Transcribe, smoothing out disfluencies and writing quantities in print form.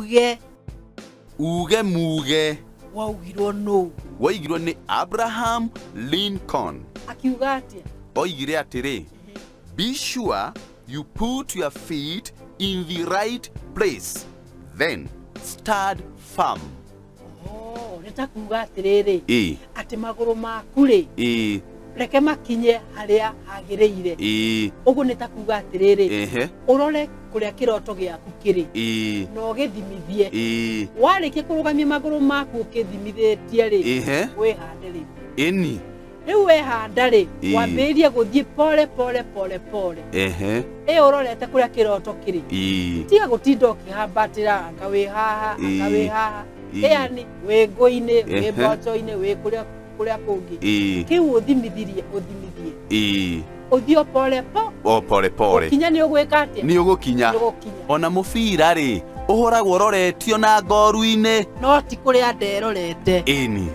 Muuge. Muuge. Waugirwo no. Waigirwo ni Abraham Lincoln. Akiuga atia? Oigire atiri. Be sure you put your feet in the right place. Then stand firm. Oh, nitakuga atiriri. Ati maguru maku ri. Reke makinye haria hagireire. Ugu nitakuga atiriri. Urore kuria kiroto giaku kiri. No githimithie. Warikia kurugamia maguru maku ukithimithetie ri. Wihande ri. Eni. Riu wehanda ri. Wambirie guthie pole. Urorete kuria kiroto kiri. Tiga gutinda ukihambatira anga wi haha. Yani wi ngui-ini, wi mboco-ini, wi kuria kungi. Kiu uthimithirie. Uthio pole. Kinya ni ugwika atia? Ni ugukinya. Ona mubira ri uhoragwo roretio na ngoru-ini. No ti kuria nderorete. Eni.